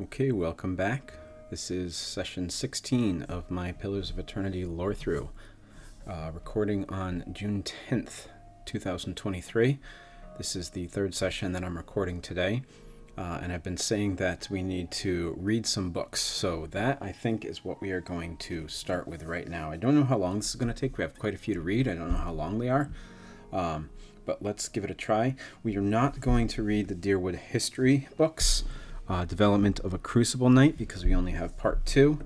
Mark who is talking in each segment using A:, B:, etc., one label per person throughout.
A: Okay, welcome back. This is session 16 of my Pillars of Eternity Lorethrough, recording on June 10th, 2023. This is the third session that I'm recording today, and I've been saying that we need to read some books, so that I think is what we are going to start with right now. I don't know how long this is going to take. We have quite a few to read. I don't know how long they are, but let's give it a try. We are not going to read the Deerwood history books, Development of a Crucible Knight, because we only have part 2.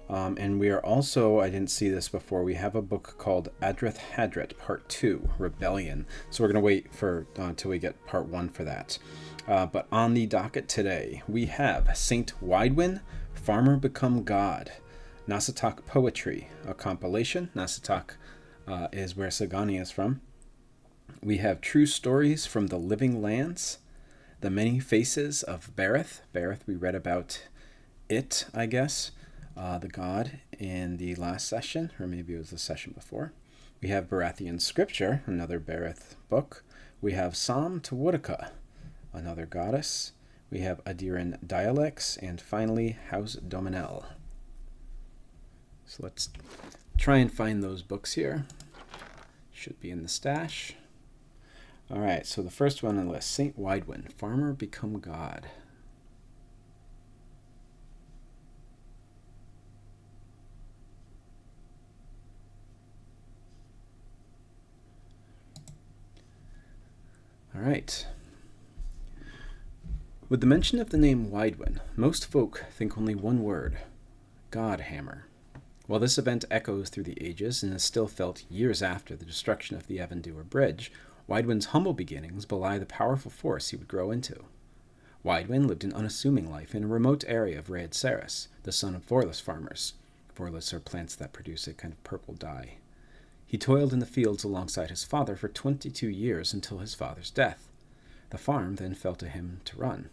A: And we are also, I didn't see this before, we have a book called Adreth Hadret, part 2, Rebellion. So we're going to wait for until we get part 1 for that. But on the docket today, we have Saint Waidwen, Farmer Become God, Naasitaq Poetry, a compilation. Naasitaq is where Sagani is from. We have True Stories from the Living Lands, The Many Faces of Berath. Berath, we read about it, I guess, the god, in the last session, or maybe it was the session before. We have Barathian Scripture, another Berath book. We have Psalm to Woedica, another goddess. We have Aedyran Dialects, and finally, House Doemenels. So let's try and find those books here. Should be in the stash. All right, so the first one on the list, Saint Waidwen, Farmer Become God. All right. With the mention of the name Waidwen, most folk think only one word, Godhammer. While this event echoes through the ages and is still felt years after the destruction of the Avondure Bridge, Waidwen's humble beginnings belie the powerful force he would grow into. Waidwen lived an unassuming life in a remote area of Rhaed Saris, the son of Vorlis farmers. Vorlis are plants that produce a kind of purple dye. He toiled in the fields alongside his father for 22 years until his father's death. The farm then fell to him to run.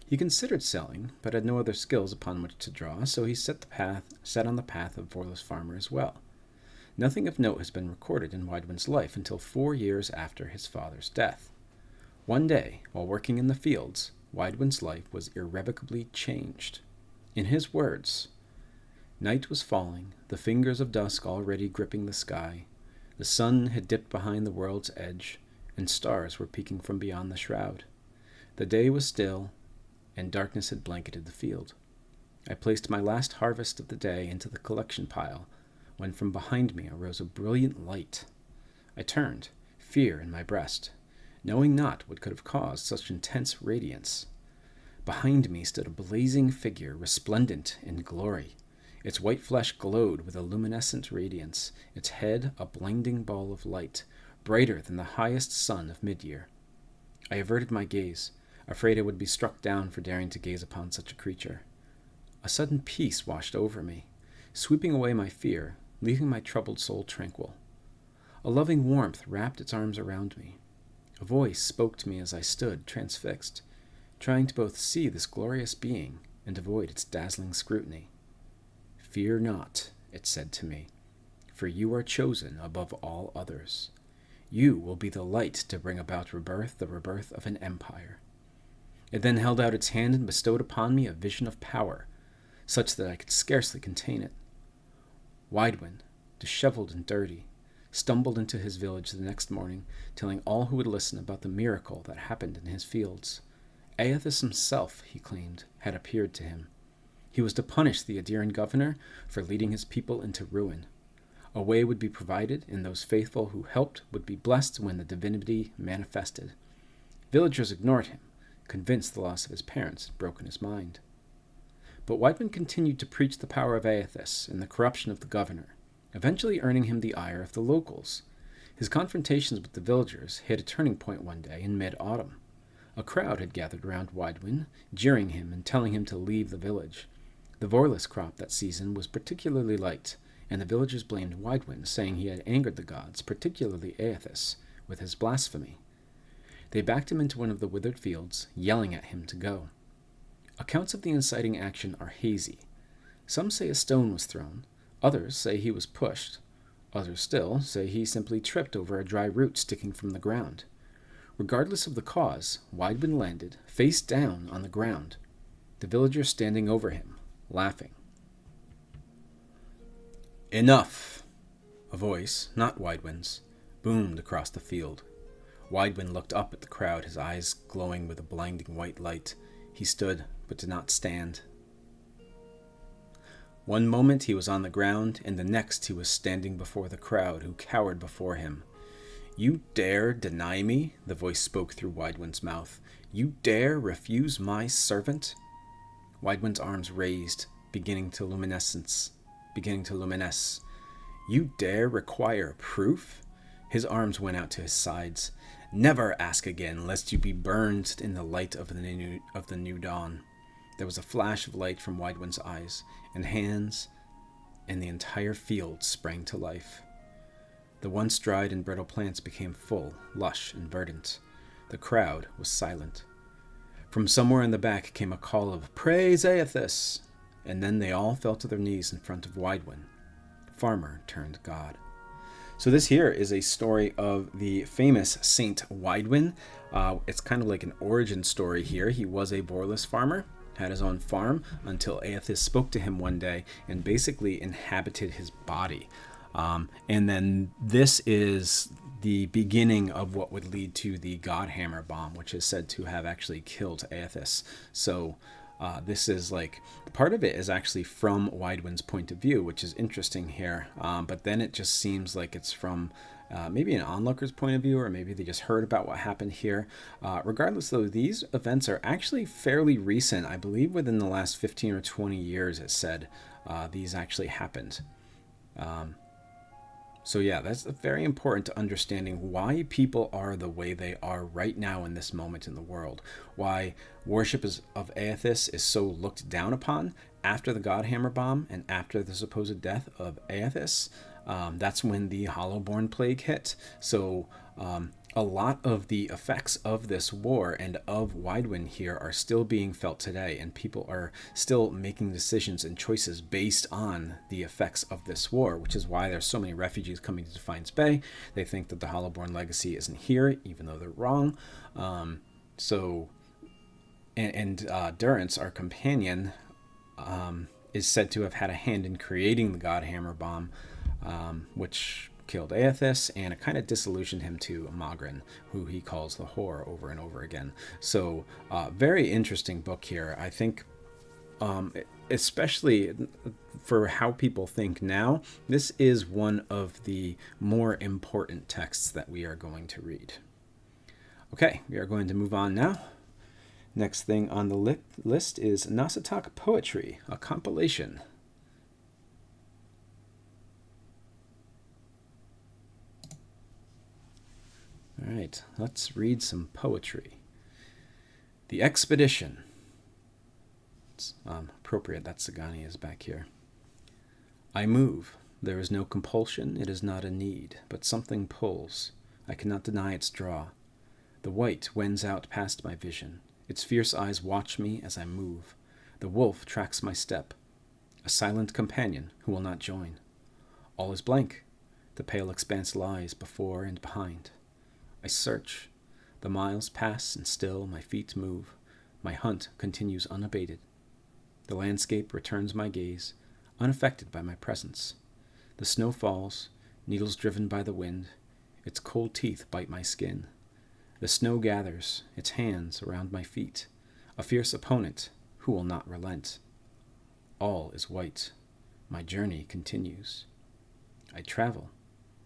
A: He considered selling, but had no other skills upon which to draw, so he set on the path of Vorlis farmer as well. Nothing of note has been recorded in Waidwen's life until 4 years after his father's death. One day, while working in the fields, Waidwen's life was irrevocably changed. In his words, "Night was falling, the fingers of dusk already gripping the sky. The sun had dipped behind the world's edge, and stars were peeking from beyond the shroud. The day was still, and darkness had blanketed the field. I placed my last harvest of the day into the collection pile, when from behind me arose a brilliant light. I turned, fear in my breast, knowing not what could have caused such intense radiance. Behind me stood a blazing figure, resplendent in glory. Its white flesh glowed with a luminescent radiance, its head a blinding ball of light, brighter than the highest sun of mid-year. I averted my gaze, afraid I would be struck down for daring to gaze upon such a creature. A sudden peace washed over me, sweeping away my fear, leaving my troubled soul tranquil. A loving warmth wrapped its arms around me. A voice spoke to me as I stood, transfixed, trying to both see this glorious being and avoid its dazzling scrutiny. Fear not, it said to me, for you are chosen above all others. You will be the light to bring about the rebirth of an empire. It then held out its hand and bestowed upon me a vision of power, such that I could scarcely contain it. Waidwen, disheveled and dirty, stumbled into his village the next morning, telling all who would listen about the miracle that happened in his fields. Aethys himself, he claimed, had appeared to him. He was to punish the Aedyran governor for leading his people into ruin. A way would be provided, and those faithful who helped would be blessed when the divinity manifested. Villagers ignored him, convinced the loss of his parents had broken his mind. But Waidwen continued to preach the power of Aethys and the corruption of the governor, eventually earning him the ire of the locals. His confrontations with the villagers hit a turning point one day in mid-autumn. A crowd had gathered around Waidwen, jeering him and telling him to leave the village. The Vorlis crop that season was particularly light, and the villagers blamed Waidwen, saying he had angered the gods, particularly Aethys, with his blasphemy. They backed him into one of the withered fields, yelling at him to go. Accounts of the inciting action are hazy. Some say a stone was thrown, others say he was pushed, others still say he simply tripped over a dry root sticking from the ground. Regardless of the cause, Waidwen landed, face down, on the ground. the villager standing over him, laughing. "Enough!" A voice, not Waidwen's, boomed across the field. Waidwen looked up at the crowd, his eyes glowing with a blinding white light. He stood, but did not stand. One moment he was on the ground, and the next he was standing before the crowd, who cowered before him. "You dare deny me?" the voice spoke through Waidwen's mouth. "You dare refuse my servant?" Waidwen's arms raised, beginning to luminesce. "You dare require proof?" His arms went out to his sides. "Never ask again, lest you be burned in the light of the new dawn." There was a flash of light from Waidwen's eyes and hands, and the entire field sprang to life. The once dried and brittle plants became full, lush, and verdant. The crowd was silent. From somewhere in the back came a call of, "Praise Aethys!" And then they all fell to their knees in front of Waidwen. Farmer turned god. So this here is a story of the famous Saint Waidwen. It's kind of like an origin story here. He was a boreless farmer, had his own farm, until Aethys spoke to him one day and basically inhabited his body. And then this is the beginning of what would lead to the Godhammer bomb, which is said to have actually killed Aethys. So this is like, part of it is actually from Waidwen's point of view, which is interesting here. But then it just seems like it's from maybe an onlooker's point of view, or maybe they just heard about what happened here. Regardless, though, these events are actually fairly recent. I believe within the last 15 or 20 years, it said these actually happened. So yeah, that's very important to understanding why people are the way they are right now in this moment in the world. Why worship of Aethys is so looked down upon after the Godhammer bomb and after the supposed death of Aethys. That's when the Hollowborn plague hit. So a lot of the effects of this war and of Waidwen here are still being felt today, and people are still making decisions and choices based on the effects of this war, which is why there's so many refugees coming to Defiance Bay. They think that the Hollowborn legacy isn't here, even though they're wrong. Durance, our companion, is said to have had a hand in creating the Godhammer bomb, which killed Aethys, and it kind of disillusioned him to Magrin, who he calls the whore over and over again. So very interesting book here. I think especially for how people think now, this is one of the more important texts that we are going to read. Okay, we are going to move on now. Next thing on the list is Naasitaq Poetry, a compilation. All right, let's read some poetry. The Expedition. It's appropriate that Sagani is back here. I move. There is no compulsion. It is not a need, but something pulls. I cannot deny its draw. The white wends out past my vision. Its fierce eyes watch me as I move. The wolf tracks my step. A silent companion who will not join. All is blank. The pale expanse lies before and behind. I search. The miles pass and still my feet move. My hunt continues unabated. The landscape returns my gaze, unaffected by my presence. The snow falls, needles driven by the wind. Its cold teeth bite my skin. The snow gathers, its hands around my feet. A fierce opponent who will not relent. All is white. My journey continues. I travel.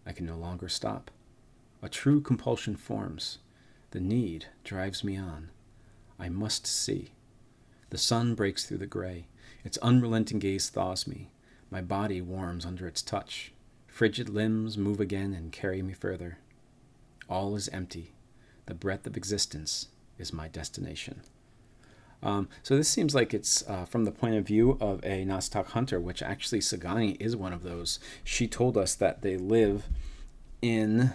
A: I can no longer stop. A true compulsion forms. The need drives me on. I must see. The sun breaks through the gray. Its unrelenting gaze thaws me. My body warms under its touch. Frigid limbs move again and carry me further. All is empty. The breadth of existence is my destination. So this seems like it's from the point of view of a Naasitaq hunter, which actually Sagani is one of those. She told us that they live in...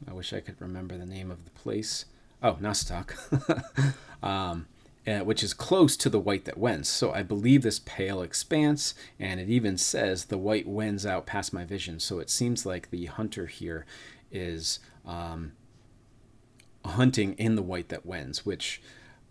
A: I wish I could remember the name of the place. Oh, Naasitaq. Which is close to the white that wends. So I believe this pale expanse, and it even says the white wends out past my vision. So it seems like the hunter here is hunting in the white that wends, which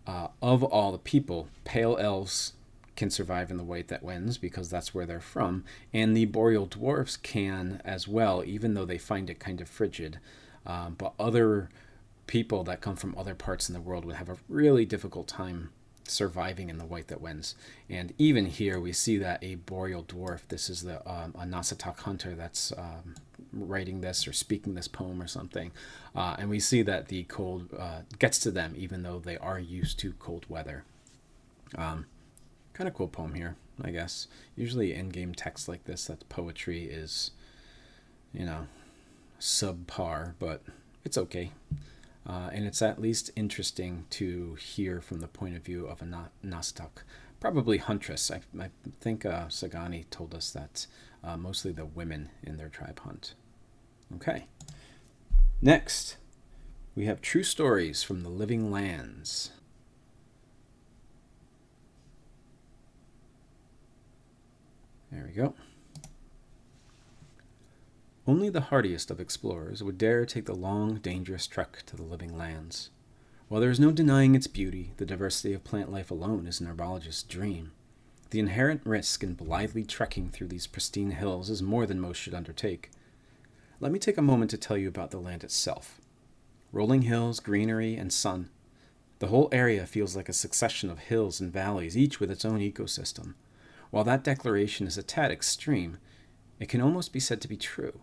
A: Of all the people, pale elves can survive in the white that wins because that's where they're from, and the boreal dwarfs can as well, even though they find it kind of frigid. But other people that come from other parts in the world would have a really difficult time surviving in the white that wins. And even here we see that a boreal dwarf, this is a Naasitaq hunter that's writing this or speaking this poem or something, and we see that the cold gets to them even though they are used to cold weather. Kind of cool poem here, I guess. Usually in-game text like this, that poetry is, subpar, but it's okay. And it's at least interesting to hear from the point of view of a Naasitaq, probably huntress. I think Sagani told us that mostly the women in their tribe hunt. Okay. Next, we have True Stories from the Living Lands. There we go. Only the hardiest of explorers would dare take the long, dangerous trek to the Living Lands. While there is no denying its beauty, the diversity of plant life alone is an herbologist's dream. The inherent risk in blithely trekking through these pristine hills is more than most should undertake. Let me take a moment to tell you about the land itself. Rolling hills, greenery, and sun. The whole area feels like a succession of hills and valleys, each with its own ecosystem. While that declaration is a tad extreme, it can almost be said to be true.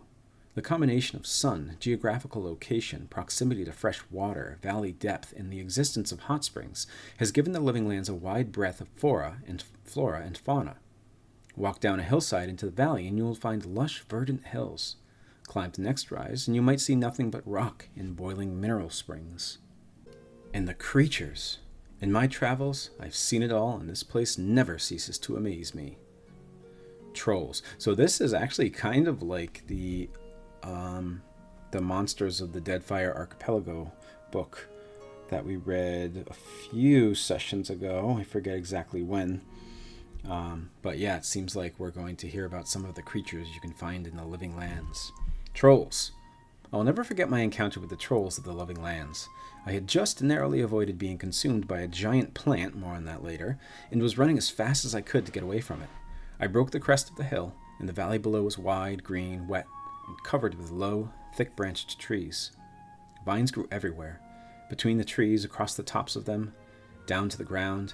A: The combination of sun, geographical location, proximity to fresh water, valley depth, and the existence of hot springs has given the Living Lands a wide breadth of flora and fauna. Walk down a hillside into the valley and you will find lush, verdant hills. Climb the next rise and you might see nothing but rock and boiling mineral springs. And the creatures! In my travels, I've seen it all, and this place never ceases to amaze me. Trolls. So this is actually kind of like the Monsters of the Deadfire Archipelago book that we read a few sessions ago. I forget exactly when. But yeah, it seems like we're going to hear about some of the creatures you can find in the Living Lands. Trolls. I'll never forget my encounter with the trolls of the Living Lands. I had just narrowly avoided being consumed by a giant plant, more on that later, and was running as fast as I could to get away from it. I broke the crest of the hill, and the valley below was wide, green, wet, and covered with low, thick-branched trees. Vines grew everywhere, between the trees, across the tops of them, down to the ground.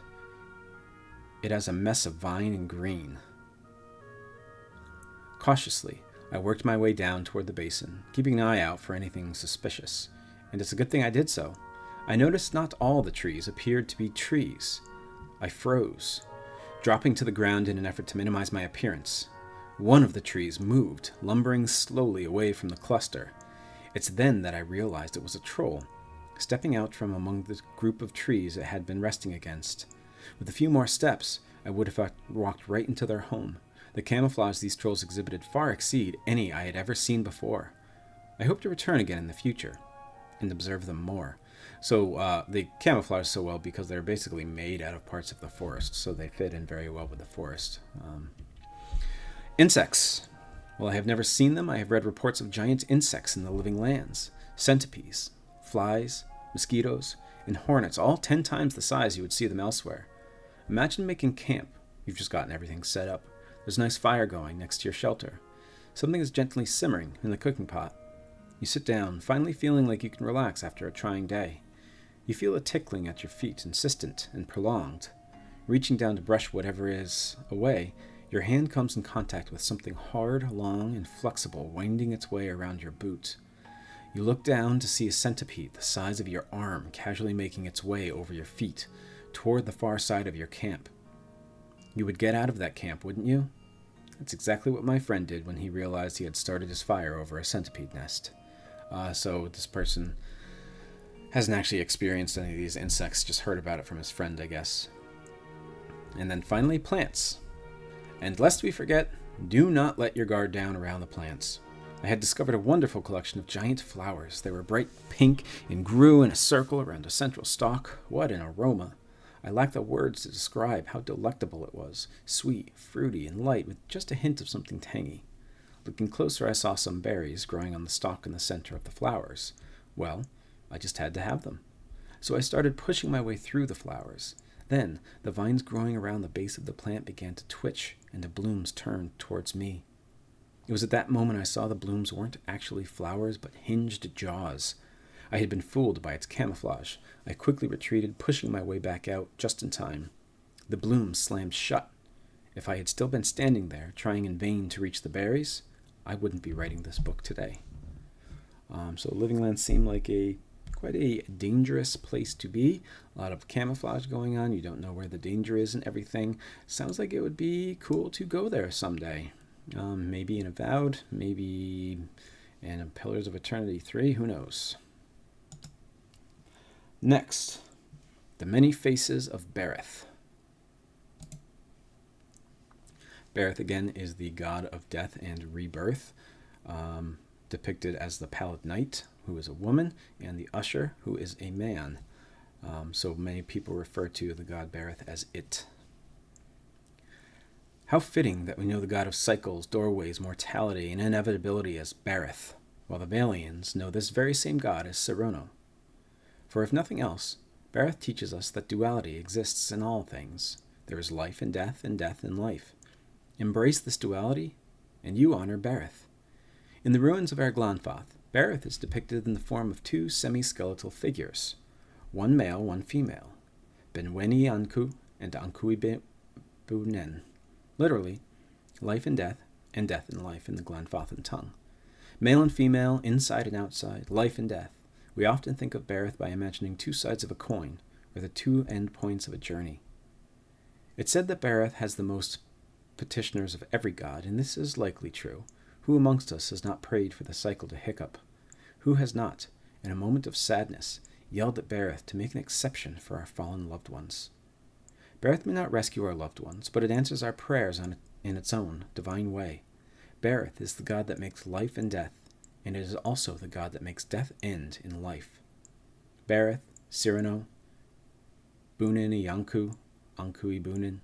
A: It has a mess of vine and green. Cautiously, I worked my way down toward the basin, keeping an eye out for anything suspicious, and it's a good thing I did so. I noticed not all the trees appeared to be trees. I froze, dropping to the ground in an effort to minimize my appearance. One of the trees moved, lumbering slowly away from the cluster. It's then that I realized it was a troll, stepping out from among the group of trees it had been resting against. With a few more steps, I would have walked right into their home. The camouflage these trolls exhibited far exceed any I had ever seen before. I hope to return again in the future and observe them more. So they camouflage so well because they're basically made out of parts of the forest, so they fit in very well with the forest. Insects. While I have never seen them, I have read reports of giant insects in the Living Lands. Centipedes, flies, mosquitoes, and hornets, all 10 times the size you would see them elsewhere. Imagine making camp. You've just gotten everything set up. There's a nice fire going next to your shelter. Something is gently simmering in the cooking pot. You sit down, finally feeling like you can relax after a trying day. You feel a tickling at your feet, insistent and prolonged. Reaching down to brush whatever is away, your hand comes in contact with something hard, long, and flexible winding its way around your boot. You look down to see a centipede the size of your arm casually making its way over your feet toward the far side of your camp. You would get out of that camp, wouldn't you? That's exactly what my friend did when he realized he had started his fire over a centipede nest. So this person hasn't actually experienced any of these insects, just heard about it from his friend, I guess. And then finally, plants. And lest we forget, do not let your guard down around the plants. I had discovered a wonderful collection of giant flowers. They were bright pink and grew in a circle around a central stalk. What an aroma! I lack the words to describe how delectable it was. Sweet, fruity, and light with just a hint of something tangy. Looking closer, I saw some berries growing on the stalk in the center of the flowers. Well, I just had to have them. So I started pushing my way through the flowers. Then the vines growing around the base of the plant began to twitch, and the blooms turned towards me. It was at that moment I saw the blooms weren't actually flowers, but hinged jaws. I had been fooled by its camouflage. I quickly retreated, pushing my way back out just in time. The blooms slammed shut. If I had still been standing there, trying in vain to reach the berries, I wouldn't be writing this book today. So Living Land seemed like quite a dangerous place to be. A lot of camouflage going on. You don't know where the danger is and everything. Sounds like it would be cool to go there someday. Maybe in Avowed, maybe in Pillars of Eternity 3, who knows. Next, the Many Faces of Berath. Berath, again, is the god of death and rebirth, depicted as the Pallid Knight, who is a woman, and the Usher, who is a man. So many people refer to the god Berath as it. How fitting that we know the god of cycles, doorways, mortality, and inevitability as Berath, while the Vailians know this very same god as Cyrano. For if nothing else, Berath teaches us that duality exists in all things. There is life and death and life. Embrace this duality, and you honor Berath. In the ruins of Glanfath, Berath is depicted in the form of two semi-skeletal figures, one male, one female, Benweni Anku and Ankui Bunen, literally, life and death and life in the Glanfathan tongue. Male and female, inside and outside, life and death. We often think of Berath by imagining two sides of a coin, or the two end points of a journey. It's said that Berath has the most petitioners of every god, and this is likely true. Who amongst us has not prayed for the cycle to hiccup? Who has not, in a moment of sadness, yelled at Berath to make an exception for our fallen loved ones? Berath may not rescue our loved ones, but it answers our prayers in its own divine way. Berath is the god that makes life and death, and it is also the god that makes death end in life. Berath, Cyrano, Bunin Ianku, Ankui Bunin,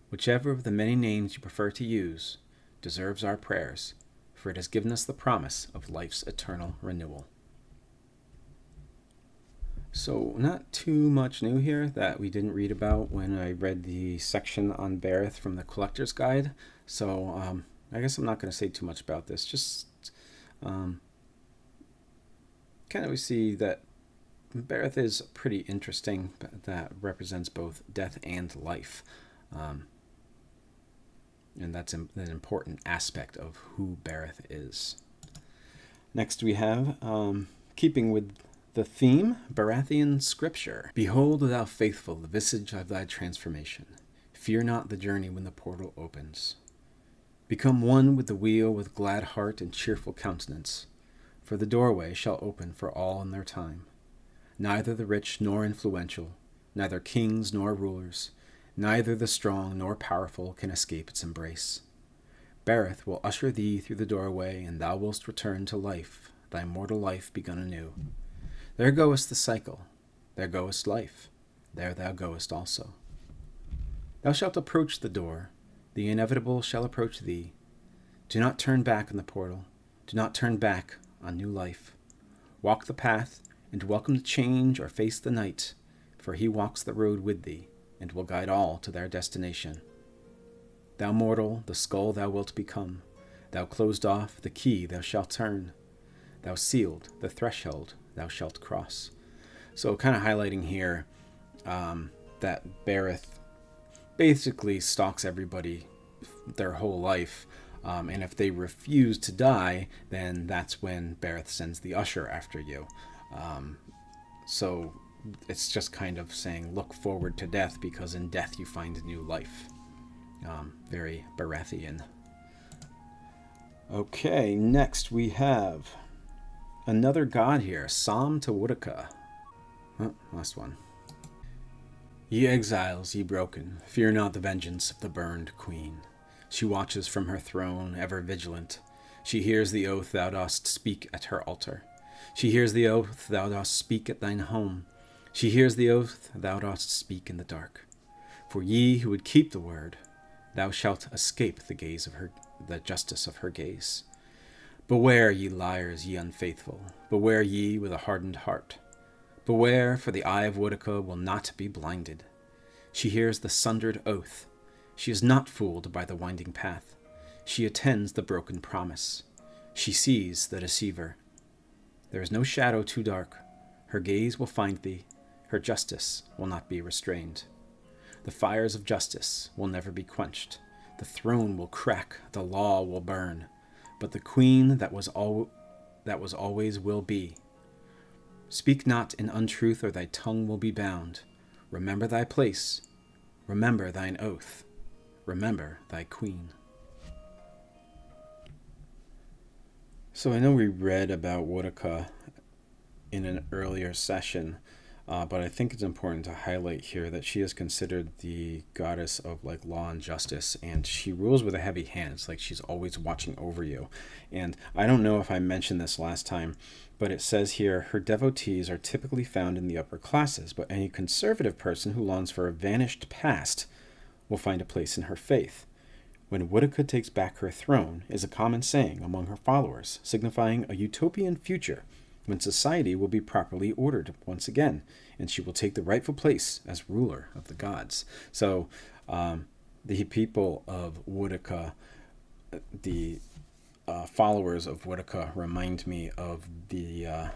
A: whichever of the many names you prefer to use, deserves our prayers, for it has given us the promise of life's eternal renewal. So, not too much new here that we didn't read about when I read the section on Berath from the Collector's Guide. So, I guess I'm not going to say too much about this. Just kind of we see that Berath is pretty interesting. That represents both death and life. And that's an important aspect of who Berath is. Next we have, keeping with the theme, Berathian scripture. Behold, thou faithful, the visage of thy transformation. Fear not the journey when the portal opens. Become one with the wheel with glad heart and cheerful countenance, for the doorway shall open for all in their time. Neither the rich nor influential, neither kings nor rulers, neither the strong nor powerful can escape its embrace. Berath will usher thee through the doorway, and thou wilt return to life, thy mortal life begun anew. There goest the cycle, there goest life, there thou goest also. Thou shalt approach the door, the inevitable shall approach thee. Do not turn back on the portal, do not turn back on new life. Walk the path, and welcome the change or face the night, for he walks the road with thee, and will guide all to their destination. Thou mortal, the skull thou wilt become. Thou closed off, the key thou shalt turn. Thou sealed, the threshold thou shalt cross. So kind of highlighting here that Berath basically stalks everybody their whole life. And if they refuse to die, then that's when Berath sends the usher after you. So it's just kind of saying, look forward to death, because in death you find new life. Very Berathian. Okay, next we have another god here, Psalm to Woedica. Oh, last one. Ye exiles, ye broken, fear not the vengeance of the burned queen. She watches from her throne, ever vigilant. She hears the oath thou dost speak at her altar. She hears the oath thou dost speak at thine home. She hears the oath thou dost speak in the dark. For ye who would keep the word, thou shalt escape the gaze of her, the justice of her gaze. Beware, ye liars, ye unfaithful. Beware ye with a hardened heart. Beware, for the eye of Woedica will not be blinded. She hears the sundered oath. She is not fooled by the winding path. She attends the broken promise. She sees the deceiver. There is no shadow too dark. Her gaze will find thee. Her justice will not be restrained. The fires of justice will never be quenched. The throne will crack, the law will burn. But the queen that was always will be. Speak not in untruth, or thy tongue will be bound. Remember thy place. Remember thine oath. Remember thy queen. So I know we read about Woedica in an earlier session, but I think it's important to highlight here that she is considered the goddess of like law and justice, and she rules with a heavy hand. It's like she's always watching over you. And I don't know if I mentioned this last time, but it says here, her devotees are typically found in the upper classes, but any conservative person who longs for a vanished past will find a place in her faith. When Woedica takes back her throne is a common saying among her followers, signifying a utopian future when society will be properly ordered once again, and she will take the rightful place as ruler of the gods. So the people of Woedica, the followers of Woedica, remind me of the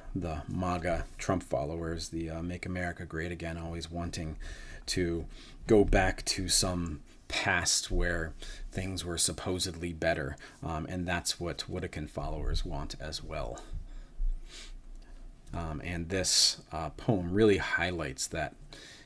A: MAGA Trump followers, the Make America Great Again, always wanting to go back to some past where things were supposedly better, and that's what Woedican followers want as well. And this poem really highlights that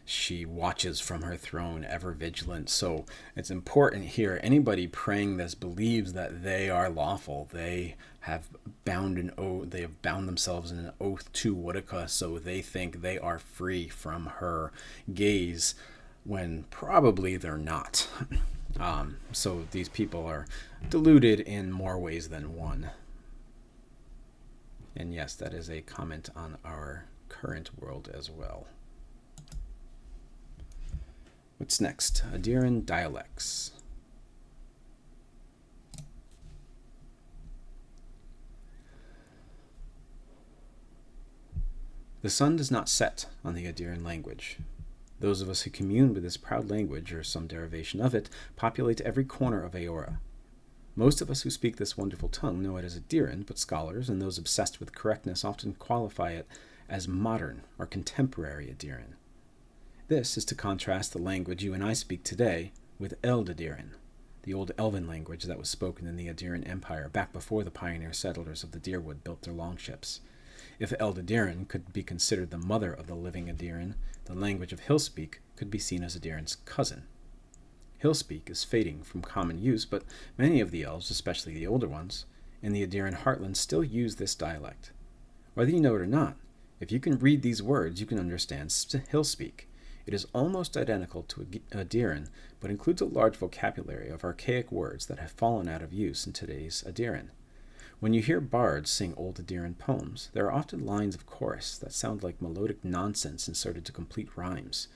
A: she watches from her throne, ever vigilant. So it's important here. Anybody praying this believes that they are lawful. They have bound themselves in an oath to Woedica, so they think they are free from her gaze, when probably they're not. So these people are deluded in more ways than one. And yes, that is a comment on our current world as well. What's next? Aedyran Dialects. The sun does not set on the Aedyran language. Those of us who commune with this proud language, or some derivation of it, populate every corner of Eora. Most of us who speak this wonderful tongue know it as Aedyran, but scholars and those obsessed with correctness often qualify it as modern or contemporary Aedyran. This is to contrast the language you and I speak today with Aedyran, the old elven language that was spoken in the Aedyran Empire back before the pioneer settlers of the Dyrwood built their longships. If Aedyran could be considered the mother of the living Aedyran, the language of Hillspeak could be seen as Aedyran's cousin. Hillspeak is fading from common use, but many of the elves, especially the older ones, in the Aedyran heartland still use this dialect. Whether you know it or not, if you can read these words, you can understand Hillspeak. It is almost identical to Aedyran, but includes a large vocabulary of archaic words that have fallen out of use in today's Aedyran. When you hear bards sing old Aedyran poems, there are often lines of chorus that sound like melodic nonsense inserted to complete rhymes.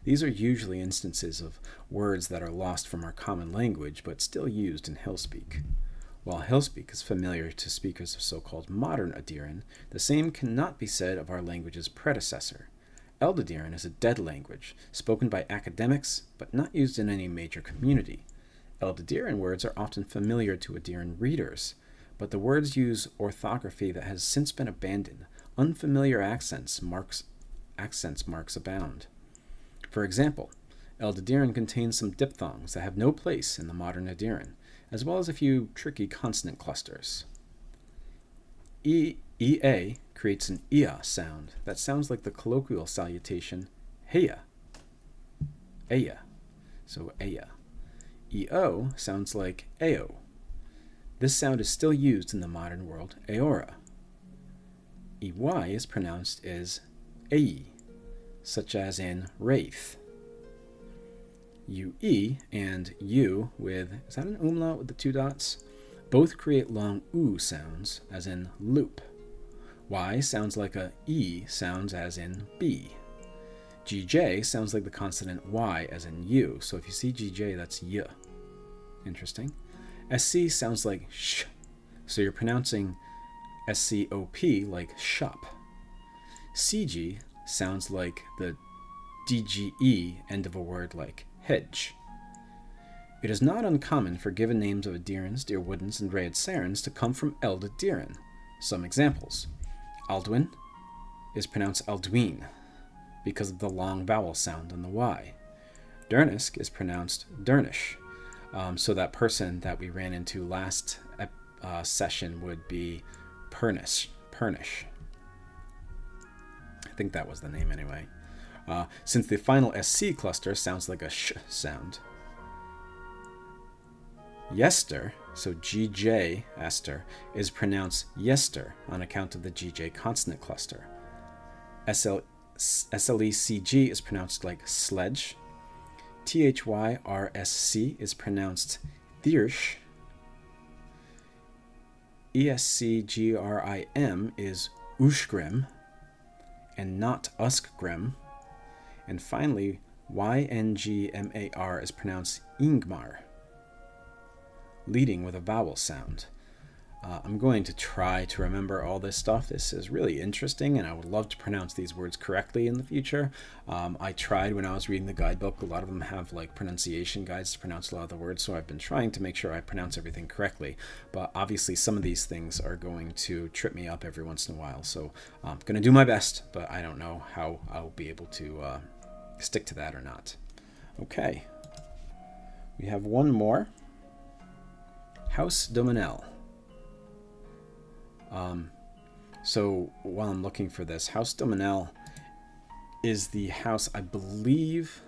A: These are usually instances of words that are lost from our common language, but still used in Hillspeak. While Hillspeak is familiar to speakers of so-called modern Aedyran, the same cannot be said of our language's predecessor. Aedyran is a dead language, spoken by academics, but not used in any major community. Aedyran words are often familiar to Aedyran readers, but the words use orthography that has since been abandoned. Unfamiliar accents marks abound. For example, Aedyran contains some diphthongs that have no place in the modern Aedyran, as well as a few tricky consonant clusters. Ea creates an ia sound that sounds like the colloquial salutation heya, aya, so aya. Eo sounds like ao. This sound is still used in the modern world Eora. Ey is pronounced as ei, such as in wraith. Ue and u with, is that an umlaut with the two dots? Both create long oo sounds, as in loop. Y sounds like a e sounds as in b. GJ sounds like the consonant y as in u, so if you see GJ, that's y. Interesting. SC sounds like sh, so you're pronouncing SCOP like shop. CG sounds like the DGE end of a word like hedge. It is not uncommon for given names of Aedyrans, Dirwoodens, and Rhaedsarans to come from Eld Aedyran. Some examples. Aldwin is pronounced Aldwin because of the long vowel sound on the Y. Dernisk is pronounced Dernish. So that person that we ran into last session would be Pernish. I think that was the name anyway. Since the final SC cluster sounds like a sh sound. Yester, so GJ, Esther, is pronounced Yester on account of the GJ consonant cluster. SLECG is pronounced like sledge. THYRSC is pronounced Thirsch. ESCGRIM is Ushgrim and not Uskgrim. And finally, YNGMAR is pronounced Ingmar, leading with a vowel sound. I'm going to try to remember all this stuff. This is really interesting, and I would love to pronounce these words correctly in the future. I tried when I was reading the guidebook. A lot of them have like pronunciation guides to pronounce a lot of the words, so I've been trying to make sure I pronounce everything correctly. But obviously some of these things are going to trip me up every once in a while, so I'm going to do my best, but I don't know how I'll be able to stick to that or not. Okay, we have one more. House Doemenel. So while I'm looking for this, House Doemenel is the house, I believe.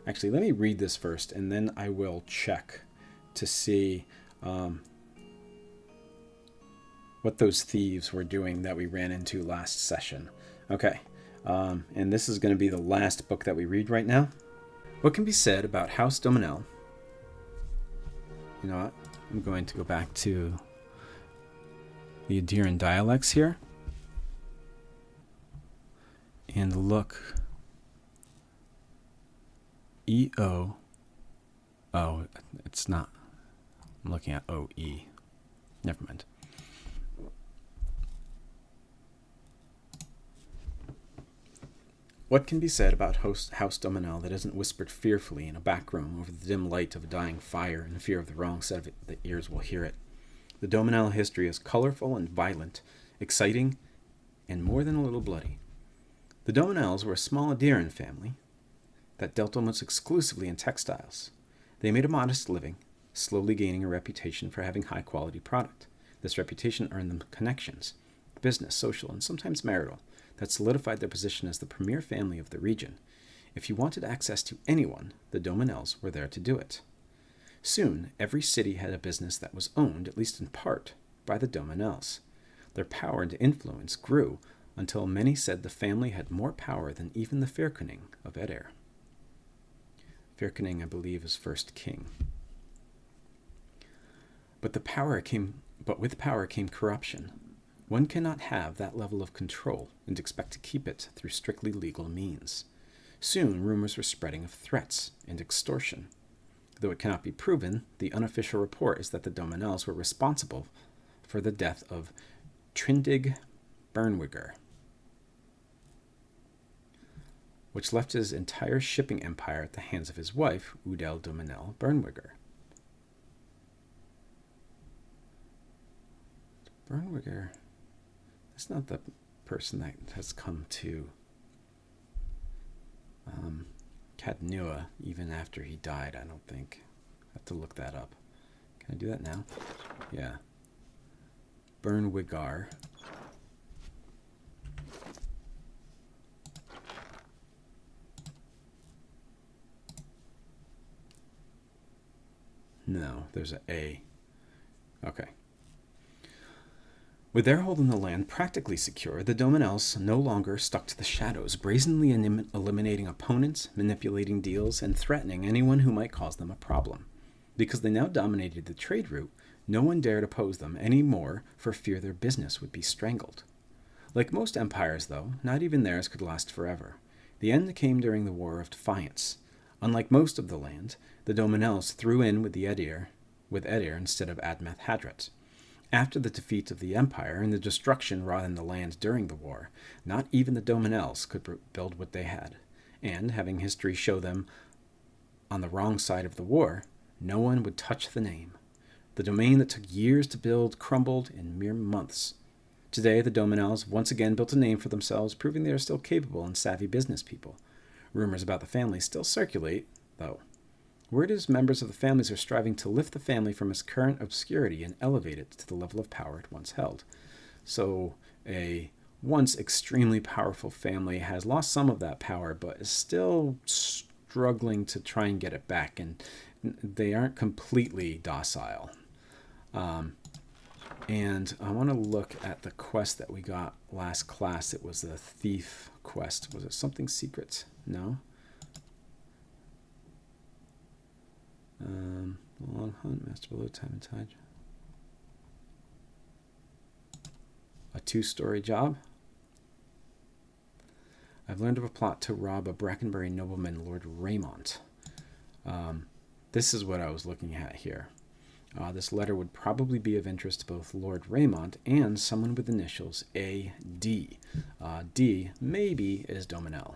A: Actually, let me read this first, and then I will check to see what those thieves were doing that we ran into last session. Okay, and this is going to be the last book that we read right now. What can be said about House Doemenel? You know what? I'm going to go back to the Aedyran dialects here and look. EO. Oh, it's not. I'm looking at OE. Never mind. What can be said about House Doemenel that isn't whispered fearfully in a back room over the dim light of a dying fire in fear of the wrong set of the ears will hear it? The Doemenel history is colorful and violent, exciting, and more than a little bloody. The Doemenels were a small Aedyran family that dealt almost exclusively in textiles. They made a modest living, slowly gaining a reputation for having high-quality product. This reputation earned them connections, business, social, and sometimes marital, that solidified their position as the premier family of the region. If you wanted access to anyone, the Doemenels were there to do it. Soon, every city had a business that was owned, at least in part, by the Doemenels. Their power and influence grew until many said the family had more power than even the Firkunning of Edir. Firkunning, I believe, is first king. But with power came corruption. One cannot have that level of control and expect to keep it through strictly legal means. Soon, rumors were spreading of threats and extortion. Though it cannot be proven, the unofficial report is that the Doemenels were responsible for the death of Trindig Bernwiger, which left his entire shipping empire at the hands of his wife, Udel Doemenel Bernwiger. Bernwiger, that's not the person that has come to Cadnua even after he died, I don't think. I have to look that up. Can I do that now? Yeah. Bernwigar. No, there's an A. Okay. With their hold on the land practically secure, the Doemenels no longer stuck to the shadows, brazenly eliminating opponents, manipulating deals, and threatening anyone who might cause them a problem. Because they now dominated the trade route, no one dared oppose them any more for fear their business would be strangled. Like most empires, though, not even theirs could last forever. The end came during the War of Defiance. Unlike most of the land, the Doemenels threw in with Edir instead of Admeth Hadret. After the defeat of the Empire and the destruction wrought in the land during the war, not even the Doemenels could build what they had. And, having history show them on the wrong side of the war, no one would touch the name. The domain that took years to build crumbled in mere months. Today, the Doemenels have once again built a name for themselves, proving they are still capable and savvy business people. Rumors about the family still circulate, though. Word is members of the families are striving to lift the family from its current obscurity and elevate it to the level of power it once held. So, a once extremely powerful family has lost some of that power, but is still struggling to try and get it back, and they aren't completely docile. And I want to look at the quest that we got last class. It was the thief quest. Was it something secret? No? Long hunt, master below time and tide. A 2-story job. I've learned of a plot to rob a Brackenbury nobleman, Lord Raymond. This is what I was looking at here. This letter would probably be of interest to both Lord Raymond and someone with initials A.D. D maybe is Doemenel.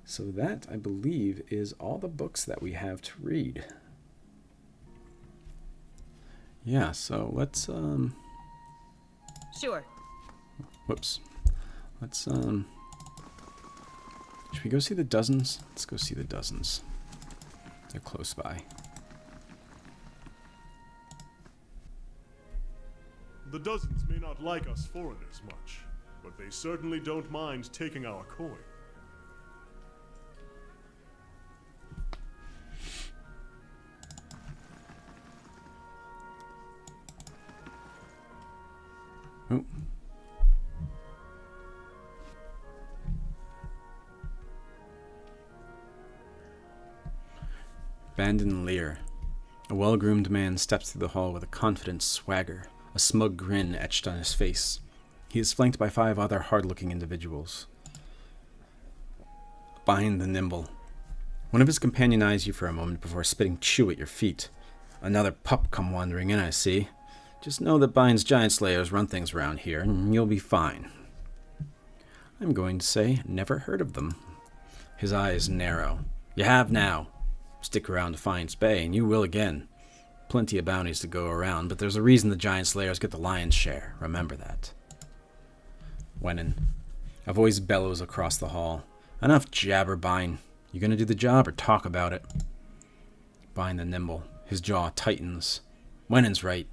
A: So that, I believe, is all the books that we have to read. Yeah, so let's
B: Sure.
A: Whoops. Let's should we go see the dozens? Let's go see the dozens. They're close by.
C: The dozens may not like us foreigners much, but they certainly don't mind taking our coin.
A: Oh. Bandon Lear. A well-groomed man steps through the hall with a confident swagger, a smug grin etched on his face. He is flanked by 5 other hard-looking individuals. Bind the Nimble. One of his companions eyes you for a moment before spitting chew at your feet. Another pup come wandering in, I see. Just know that Bind's giant slayers run things around here, and you'll be fine. I'm going to say, never heard of them. His eyes narrow. You have now. Stick around to Defiance Bay, and you will again. Plenty of bounties to go around, but there's a reason the giant slayers get the lion's share. Remember that. Wenin. A voice bellows across the hall. Enough jabber, Bind. You gonna do the job or talk about it? Bind the Nimble. His jaw tightens. Wenin's right.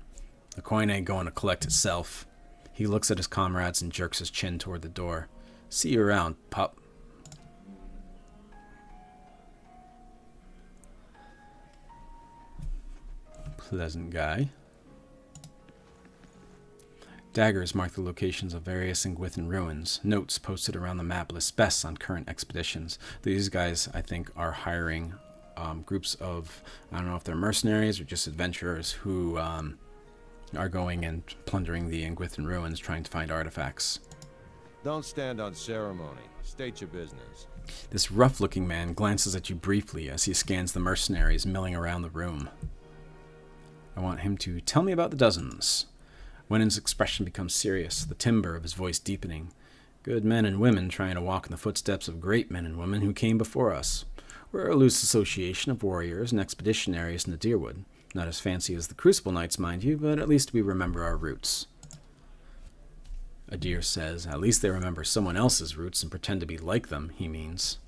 A: The coin ain't going to collect itself. He looks at his comrades and jerks his chin toward the door. See you around, pup. Pleasant guy. Daggers mark the locations of various Ingwithan ruins. Notes posted around the map list best on current expeditions. These guys, I think, are hiring groups of, I don't know if they're mercenaries or just adventurers who are going and plundering the Ingwithan ruins, trying to find artifacts.
D: Don't stand on ceremony. State your business.
A: This rough-looking man glances at you briefly as he scans the mercenaries milling around the room. I want him to tell me about the dozens. Wenin's expression becomes serious, the timbre of his voice deepening. Good men and women trying to walk in the footsteps of great men and women who came before us. We're a loose association of warriors and expeditionaries in the Deerwood. Not as fancy as the Crucible Knights, mind you, but at least we remember our roots. Aedyr says, at least they remember someone else's roots and pretend to be like them, he means.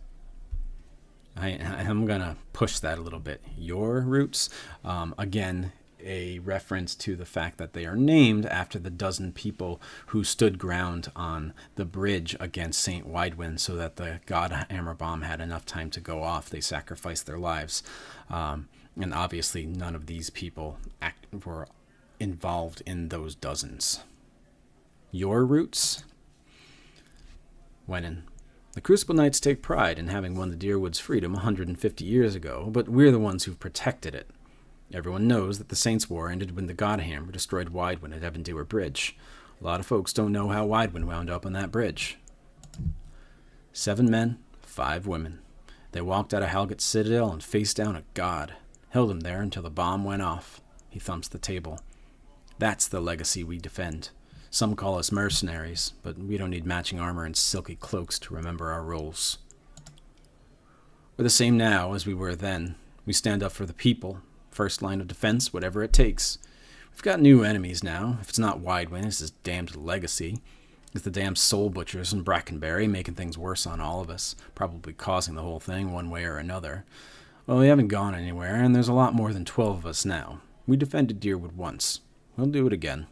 A: I'm going to push that a little bit. Your roots? Again, a reference to the fact that they are named after the dozen people who stood ground on the bridge against St. Waidwen so that the god hammer bomb had enough time to go off. They sacrificed their lives. And obviously none of these people were involved in those dozens. Your roots? Wenin. The Crucible Knights take pride in having won the Deerwood's freedom 150 years ago, but we're the ones who've protected it. Everyone knows that the Saints' War ended when the Godhammer destroyed Waidwen at Aedyran Bridge. A lot of folks don't know how Waidwen wound up on that bridge. 7 men, 5 women. They walked out of Halget's citadel and faced down a god. Held him there until the bomb went off. He thumps the table. That's the legacy we defend. Some call us mercenaries, but we don't need matching armor and silky cloaks to remember our roles. We're the same now as we were then. We stand up for the people. First line of defense, whatever it takes. We've got new enemies now. If it's not Waidwen, it's his damned legacy. It's the damn soul butchers in Brackenberry making things worse on all of us, probably causing the whole thing one way or another. Well, we haven't gone anywhere, and there's a lot more than 12 of us now. We defended Deerwood once. We'll do it again.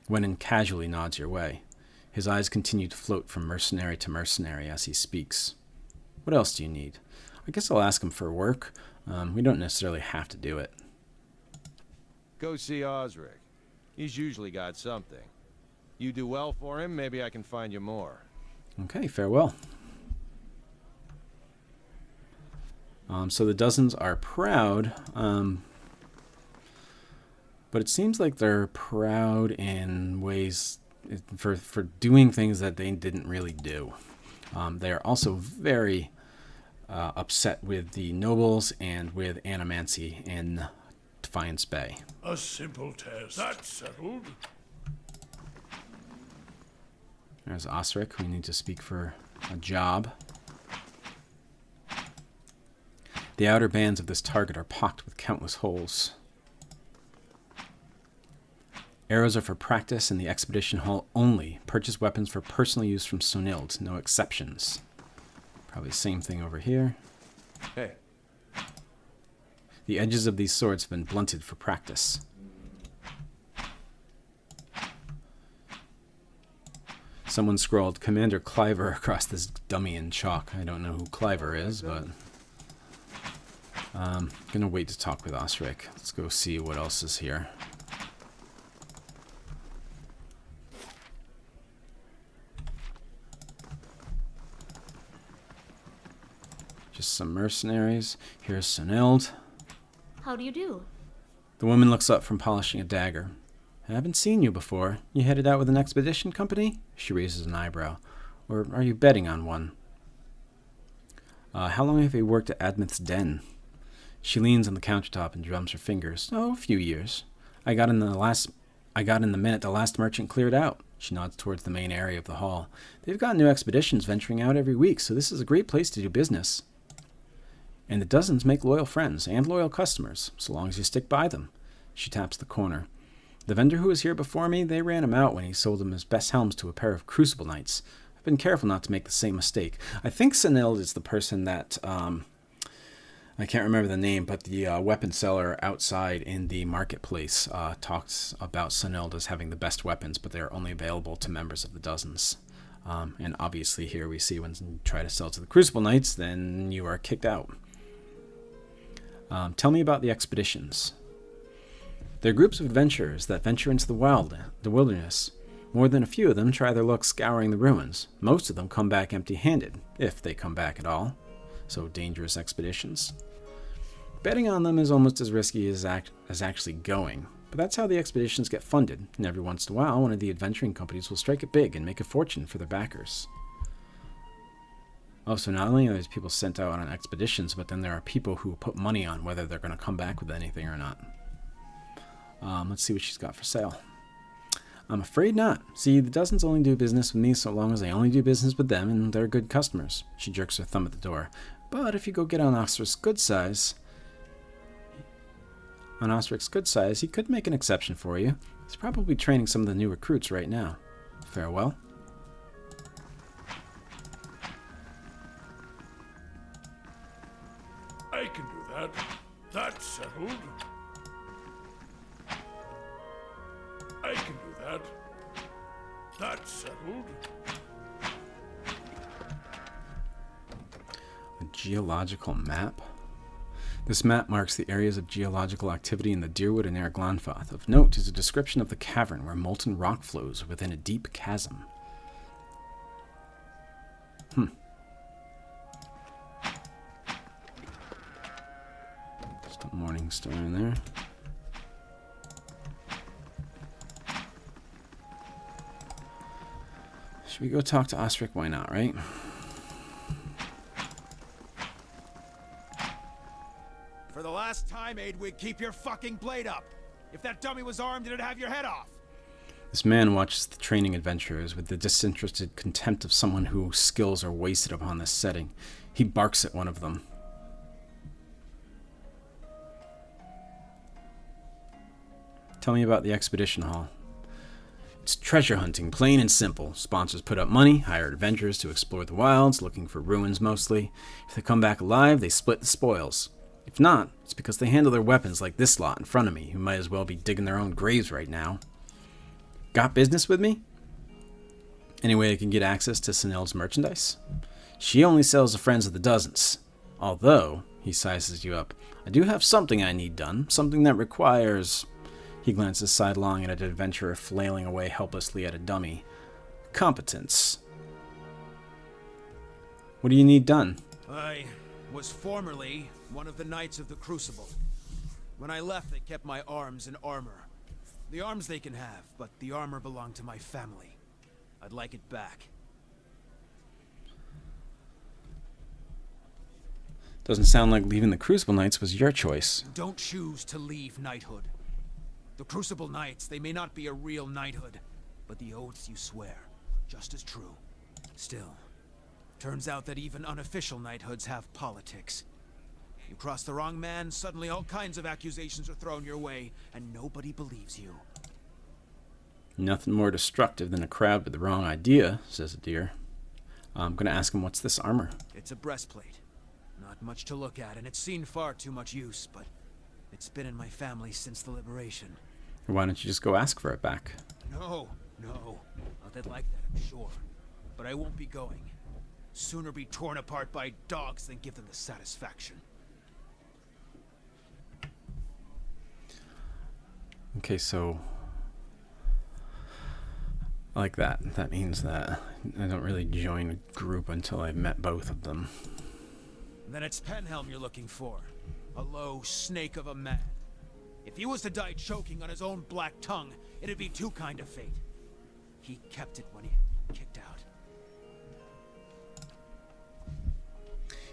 A: Wenan casually nods your way. His eyes continue to float from mercenary to mercenary as he speaks. What else do you need? I guess I'll ask him for work. We don't necessarily have to do it.
D: Go see Osric. He's usually got something. You do well for him, maybe I can find you more.
A: Okay, farewell. So the dozens are proud, but it seems like they're proud in ways for doing things that they didn't really do. They are also very upset with the nobles and with animancy in Defiance Bay.
B: A simple test. That's settled.
A: There's Osric. We need to speak for a job. The outer bands of this target are pocked with countless holes. Arrows are for practice in the expedition hall only. Purchase weapons for personal use from Sonild. No exceptions. Probably the same thing over here.
D: Hey.
A: The edges of these swords have been blunted for practice. Someone scrawled Commander Cliver across this dummy in chalk. I don't know who Cliver is, but I'm gonna wait to talk with Osric. Let's go see what else is here. Just some mercenaries. Here's Sonild.
E: How do you do?
A: The woman looks up from polishing a dagger. I haven't seen you before. You headed out with an expedition company? She raises an eyebrow. Or are you betting on one? How long have you worked at Admith's Den? She leans on the countertop and drums her fingers. Oh, a few years. I got in the minute the last merchant cleared out. She nods towards the main area of the hall. They've got new expeditions venturing out every week, so this is a great place to do business. And the dozens make loyal friends and loyal customers, so long as you stick by them. She taps the corner. The vendor who was here before me, they ran him out when he sold him his best helms to a pair of Crucible Knights. I've been careful not to make the same mistake. I think Sonild is the person that, I can't remember the name, but the weapon seller outside in the marketplace talks about Sonild as having the best weapons, but they are only available to members of the dozens. And obviously here we see when you try to sell to the Crucible Knights, then you are kicked out. Tell me about the expeditions. They're groups of adventurers that venture into the wilderness. More than a few of them try their luck scouring the ruins. Most of them come back empty-handed, if they come back at all. So dangerous expeditions. Betting on them is almost as risky as actually going. But that's how the expeditions get funded, and every once in a while one of the adventuring companies will strike it big and make a fortune for their backers. Oh, so not only are there people sent out on expeditions, but then there are people who put money on whether they're going to come back with anything or not. Let's see what she's got for sale. I'm afraid not. See, the dozens only do business with me so long as I only do business with them and they're good customers. She jerks her thumb at the door. But if you go get on Osric's good size, he could make an exception for you. He's probably training some of the new recruits right now. Farewell.
B: I can do that. That's settled. I can do that. That's settled.
A: A geological map? This map marks the areas of geological activity in the Deerwood and Glanfath. Of note is a description of the cavern where molten rock flows within a deep chasm. Just a morning star in there. Should we go talk to Osric? Why not, right?
F: For the last time, Aedyran, keep your fucking blade up. If that dummy was armed, it'd have your head off.
A: This man watches the training adventurers with the disinterested contempt of someone whose skills are wasted upon this setting. He barks at one of them. Tell me about the expedition hall. It's treasure hunting, plain and simple. Sponsors put up money, hire adventurers to explore the wilds, looking for ruins mostly. If they come back alive, they split the spoils. If not, it's because they handle their weapons like this lot in front of me, who might as well be digging their own graves right now. Got business with me? Any way I can get access to Sinel's merchandise? She only sells to friends of the dozens. Although, he sizes you up, I do have something I need done, something that requires... He glances sidelong at an adventurer flailing away helplessly at a dummy. Competence. What do you need done?
F: I was formerly one of the Knights of the Crucible. When I left, they kept my arms and armor. The arms they can have, but the armor belonged to my family. I'd like it back.
A: Doesn't sound like leaving the Crucible Knights was your choice.
F: Don't choose to leave knighthood. The Crucible Knights, they may not be a real knighthood, but the oaths you swear are just as true. Still, turns out that even unofficial knighthoods have politics. You cross the wrong man, suddenly all kinds of accusations are thrown your way, and nobody believes you.
A: Nothing more destructive than a crowd with the wrong idea, says Aedyran. I'm going to ask him what's this armor.
F: It's a breastplate. Not much to look at, and it's seen far too much use, but it's been in my family since the liberation.
A: Why don't you just go ask for it back?
F: No. Oh, they'd like that, I'm sure. But I won't be going. Sooner be torn apart by dogs than give them the satisfaction.
A: Okay, so... like that. That means that I don't really join a group until I've met both of them.
F: Then it's Penhelm you're looking for. A low snake of a man. If he was to die choking on his own black tongue, it'd be too kind of fate. He kept it when he kicked out.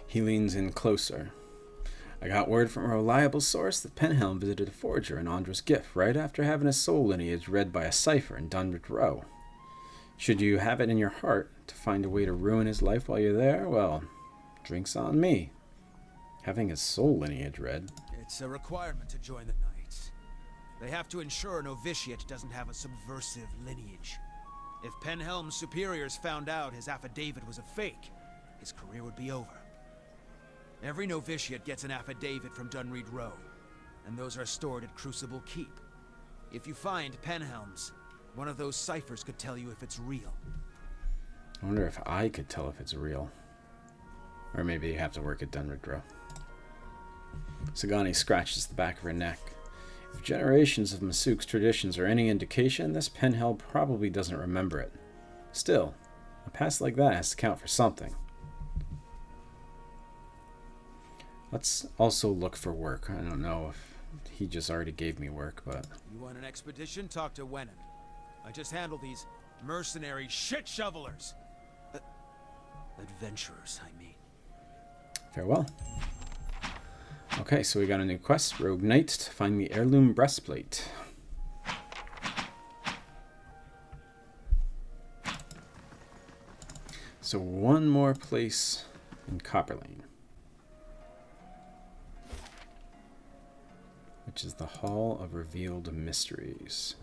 A: He leans in closer. I got word from a reliable source that Penhelm visited a forger in Andra's Gift right after having his soul lineage read by a cipher in Dunwich Row. Should you have it in your heart to find a way to ruin his life while you're there, well, drinks on me. Having his soul lineage read.
F: It's a requirement to join the Knights. They have to ensure a novitiate doesn't have a subversive lineage. If Penhelm's superiors found out his affidavit was a fake, his career would be over. Every novitiate gets an affidavit from Dunreed Row, and those are stored at Crucible Keep. If you find Penhelm's, one of those ciphers could tell you if it's real.
A: I wonder if I could tell if it's real. Or maybe you have to work at Dunreed Row. Sagani scratches the back of her neck. If generations of Masuk's traditions are any indication, this Penhelm probably doesn't remember it. Still, a past like that has to count for something. Let's also look for work. I don't know if he just already gave me work, but...
F: You want an expedition? Talk to Wenan. I just handle these mercenary shit shovelers. Adventurers, I mean.
A: Farewell. Okay, so we got a new quest. Rogue Knight to find the heirloom breastplate. So one more place in Copperlane, which is the Hall of Revealed Mysteries.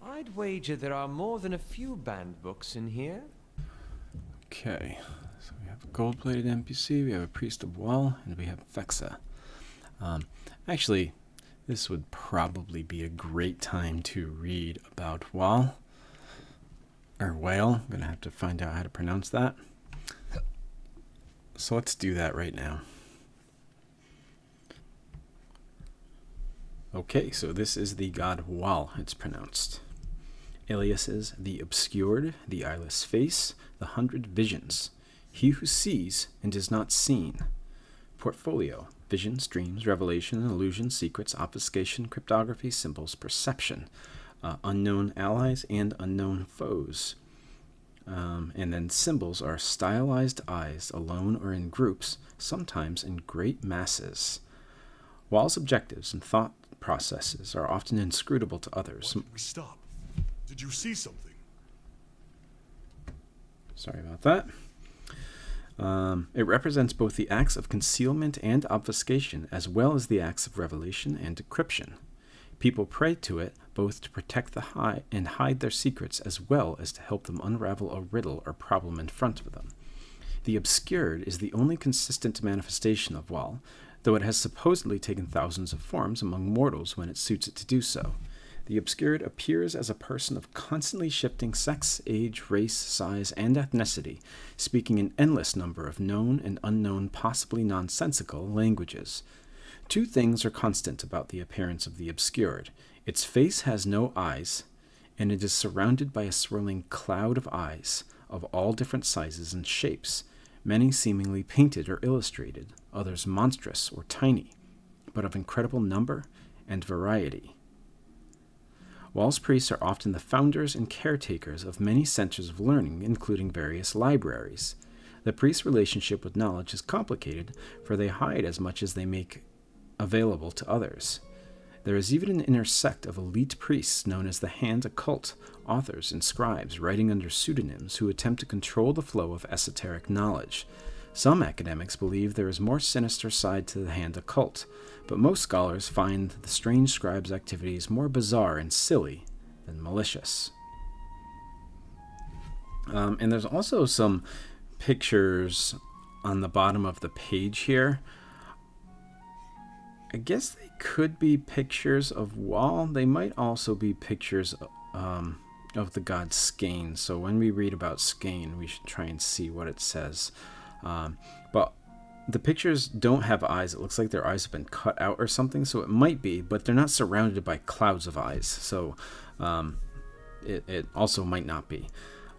G: I'd wager there are more than a few banned books in here.
A: Okay, so we have a gold-plated NPC, we have a Priest of Wael, and we have Fexa. Actually, this would probably be a great time to read about Wael. Or Wael, I'm going to have to find out how to pronounce that. So let's do that right now. Okay, so this is the god Wael, it's pronounced. Aliases: the obscured, the eyeless face, the 100 visions, he who sees and is not seen. Portfolio: visions, dreams, revelation, illusion, secrets, obfuscation, cryptography, symbols, perception. Unknown allies and unknown foes. And then symbols are stylized eyes, alone or in groups, sometimes in great masses. Wael's objectives and thought processes are often inscrutable to others.
C: Why did we stop? Did you see something?
A: Sorry about that. It represents both the acts of concealment and obfuscation, as well as the acts of revelation and decryption. People pray to it both to protect the high and hide their secrets, as well as to help them unravel a riddle or problem in front of them. The obscured is the only consistent manifestation of Wael, though it has supposedly taken thousands of forms among mortals when it suits it to do so. The obscured appears as a person of constantly shifting sex, age, race, size, and ethnicity, speaking an endless number of known and unknown, possibly nonsensical languages. Two things are constant about the appearance of the obscured. Its face has no eyes, and it is surrounded by a swirling cloud of eyes of all different sizes and shapes, many seemingly painted or illustrated, others monstrous or tiny, but of incredible number and variety. Wael's priests are often the founders and caretakers of many centers of learning, including various libraries. The priest's relationship with knowledge is complicated, for they hide as much as they make available to others. There is even an inner sect of elite priests known as the Hand Occult, authors and scribes writing under pseudonyms who attempt to control the flow of esoteric knowledge. Some academics believe there is more sinister side to the Hand Occult, but most scholars find the strange scribe's activities more bizarre and silly than malicious. And there's also some pictures on the bottom of the page here. I guess they could be pictures of Wael. They might also be pictures of the god Skane. So when we read about Skane, we should try and see what it says. But the pictures don't have eyes. It looks like their eyes have been cut out or something. So it might be, but they're not surrounded by clouds of eyes. So it also might not be.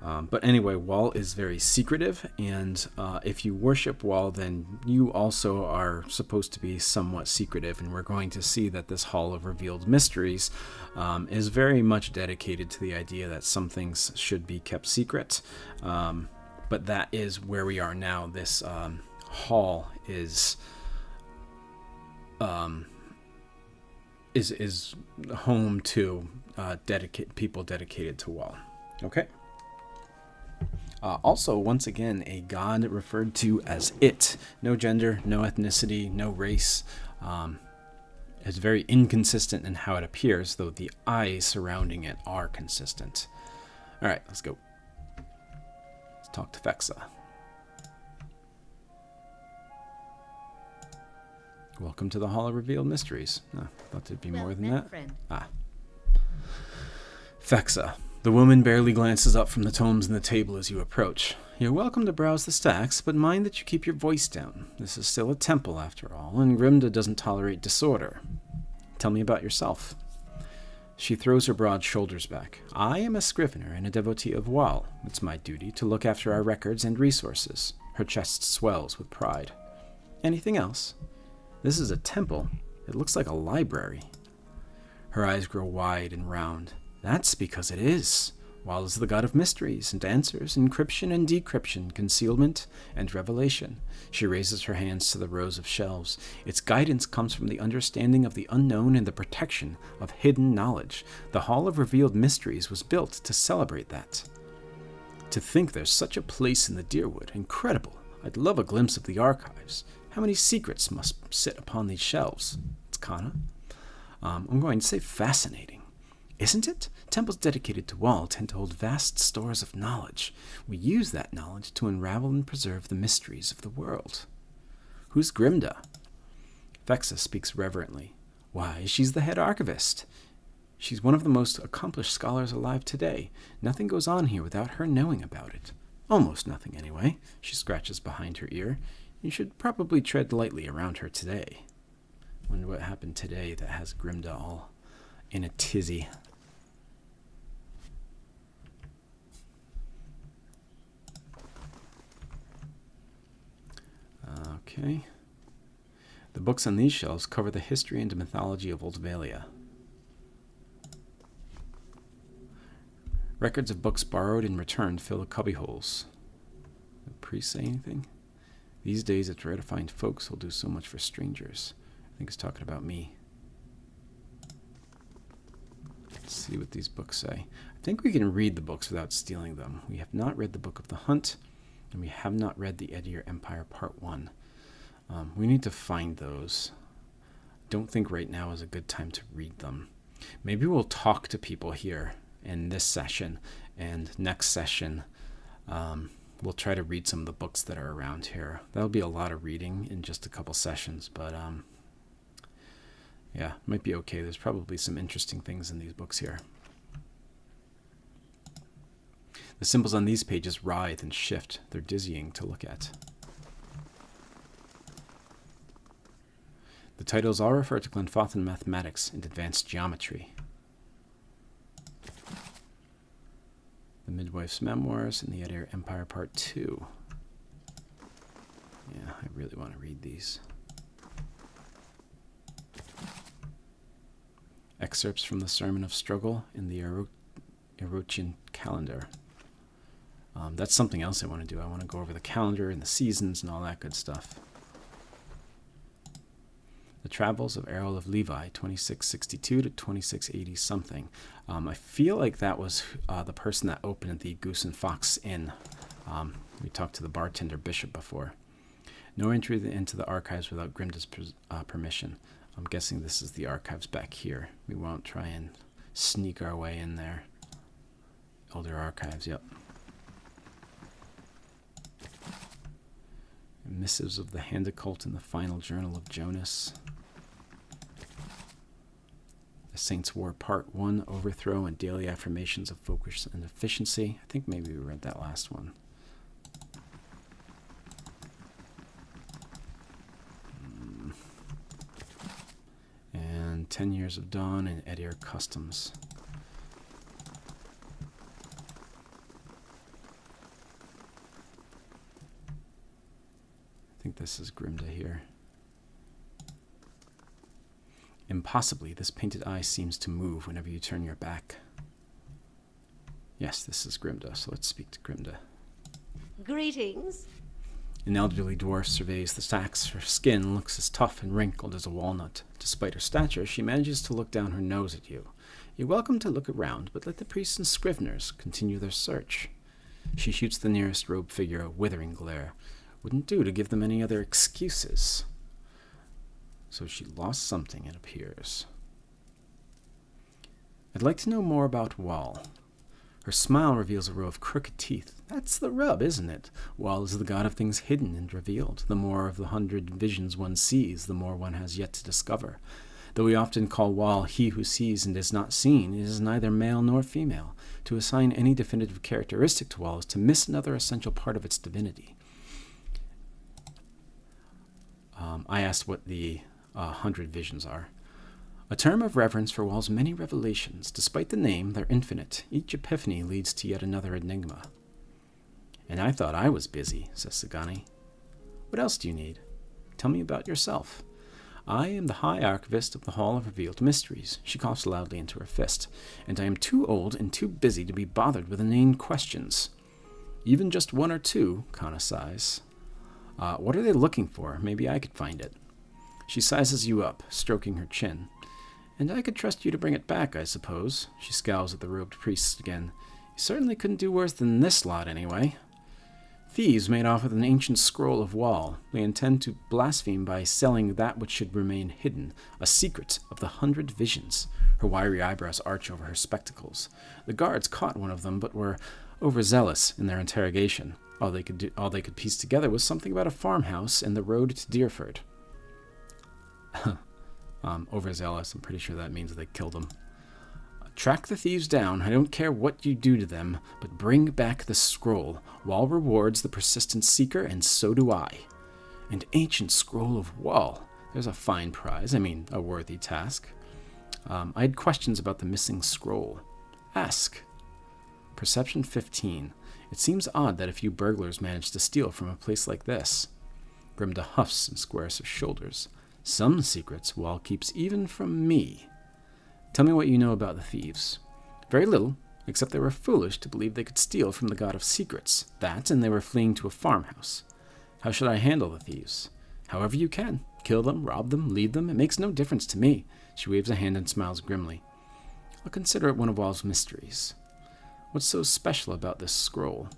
A: But anyway, Wael is very secretive, and if you worship Wael, then you also are supposed to be somewhat secretive, and we're going to see that this Hall of Revealed Mysteries is very much dedicated to the idea that some things should be kept secret, but that is where we are now. This hall is home to people dedicated to Wael. Okay. Also, once again, a god referred to as it. No gender, no ethnicity, no race. It's very inconsistent in how it appears, though the eyes surrounding it are consistent. Alright, let's go. Let's talk to Fexa. Welcome to the Hall of Revealed Mysteries. Oh, thought there'd be more than that.
E: Friend.
A: Fexa. The woman barely glances up from the tomes on the table as you approach. You're welcome to browse the stacks, but mind that you keep your voice down. This is still a temple, after all, and Grimda doesn't tolerate disorder. Tell me about yourself. She throws her broad shoulders back. I am a scrivener and a devotee of Wael. It's my duty to look after our records and resources. Her chest swells with pride. Anything else? This is a temple. It looks like a library. Her eyes grow wide and round. That's because it is. Wael is the god of mysteries and answers, encryption and decryption, concealment and revelation. She raises her hands to the rows of shelves. Its guidance comes from the understanding of the unknown and the protection of hidden knowledge. The Hall of Revealed Mysteries was built to celebrate that. To think there's such a place in the Deerwood. Incredible. I'd love a glimpse of the archives. How many secrets must sit upon these shelves? It's Kana. I'm going to say fascinating. Isn't it? Temples dedicated to Wael tend to hold vast stores of knowledge. We use that knowledge to unravel and preserve the mysteries of the world. Who's Grimda? Fexa speaks reverently. Why, she's the head archivist. She's one of the most accomplished scholars alive today. Nothing goes on here without her knowing about it. Almost nothing, anyway. She scratches behind her ear. You should probably tread lightly around her today. Wonder what happened today that has Grimda all in a tizzy. Okay. The books on these shelves cover the history and mythology of Old Valia. Records of books borrowed and returned fill the cubbyholes. The priest say anything? These days it's rare to find folks who'll do so much for strangers. I think he's talking about me. Let's see what these books say. I think we can read the books without stealing them. We have not read the Book of the Hunt, and we have not read the Aedyran Empire Part 1. We need to find those. Don't think right now is a good time to read them. Maybe we'll talk to people here in this session, and next session we'll try to read some of the books that are around here. That'll be a lot of reading in just a couple sessions, but yeah, might be okay. There's probably some interesting things in these books here. The symbols on these pages writhe and shift. They're dizzying to look at. The titles all refer to Glenfathan mathematics and advanced geometry. The Midwife's Memoirs and the Aedyran Empire Part 2. Yeah, I really want to read these. Excerpts from the Sermon of Struggle in the Erotian calendar. That's something else I want to do. I want to go over the calendar and the seasons and all that good stuff. The Travels of Errol of Levi, 2662 to 2680 something. I feel like that was the person that opened the Goose and Fox Inn. We talked to the bartender Bishop before. No entry into the archives without Grimda's permission. I'm guessing this is the archives back here. We won't try and sneak our way in there. Elder archives, yep. Missives of the Handicult in the Final Journal of Jonas. The Saints' War Part 1, Overthrow and Daily Affirmations of Focus and Efficiency. I think maybe we read that last one. And 10 Years of Dawn and Aedyran Customs. I think this is Grimda here. Impossibly, this painted eye seems to move whenever you turn your back. Yes, this is Grimda, so let's speak to Grimda.
H: Greetings.
A: An elderly dwarf surveys the sacks. Her skin looks as tough and wrinkled as a walnut. Despite her stature, she manages to look down her nose at you. You're welcome to look around, but let the priests and scriveners continue their search. She shoots the nearest robed figure a withering glare. Wouldn't do to give them any other excuses. So she lost something, it appears. I'd like to know more about Wael. Her smile reveals a row of crooked teeth. That's the rub, isn't it? Wael is the god of things hidden and revealed. The more of the 100 visions one sees, the more one has yet to discover. Though we often call Wael he who sees and is not seen, it is neither male nor female. To assign any definitive characteristic to Wael is to miss another essential part of its divinity. I asked what the 100 visions are. A term of reverence for Wael's many revelations. Despite the name, they're infinite. Each epiphany leads to yet another enigma. And I thought I was busy, says Sagani. What else do you need? Tell me about yourself. I am the High Archivist of the Hall of Revealed Mysteries. She coughs loudly into her fist. And I am too old and too busy to be bothered with inane questions. Even just one or two, Kana sighs. What are they looking for? Maybe I could find it. She sizes you up, stroking her chin. And I could trust you to bring it back, I suppose. She scowls at the robed priest again. You certainly couldn't do worse than this lot, anyway. Thieves made off with an ancient scroll of Wael. They intend to blaspheme by selling that which should remain hidden, a secret of the 100 visions. Her wiry eyebrows arch over her spectacles. The guards caught one of them, but were overzealous in their interrogation. All they could piece together was something about a farmhouse and the road to Deerford. Overzealous, I'm pretty sure that means they killed them. Track the thieves down. I don't care what you do to them, but bring back the scroll. Wael rewards the persistent seeker, and so do I. An ancient scroll of Wael. There's a fine prize. I mean, a worthy task. I had questions about the missing scroll. Ask. Perception 15. It seems odd that a few burglars managed to steal from a place like this. Grimda huffs and squares her shoulders. Some secrets Wael keeps even from me. Tell me what you know about the thieves. Very little, except they were foolish to believe they could steal from the god of secrets. That, and they were fleeing to a farmhouse. How should I handle the thieves? However you can. Kill them, rob them, lead them. It makes no difference to me. She waves a hand and smiles grimly. I'll consider it one of Wael's mysteries. What's so special about this scroll?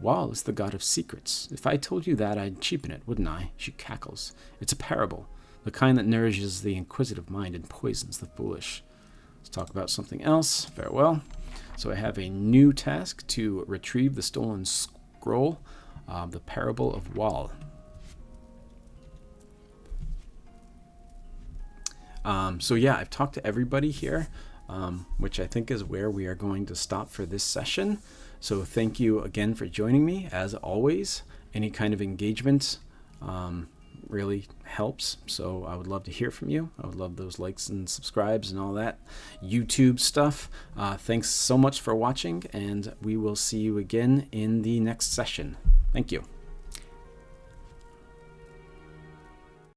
A: Wael is the god of secrets. If I told you that, I'd cheapen it, wouldn't I? She cackles. It's a parable, the kind that nourishes the inquisitive mind and poisons the foolish. Let's talk about something else. Farewell. So I have a new task to retrieve the stolen scroll, the parable of Wael. So yeah, I've talked to everybody here, which I think is where we are going to stop for this session. So thank you again for joining me. As always, any kind of engagement really helps. So I would love to hear from you. I would love those likes and subscribes and all that YouTube stuff. Thanks so much for watching, and we will see you again in the next session. Thank you.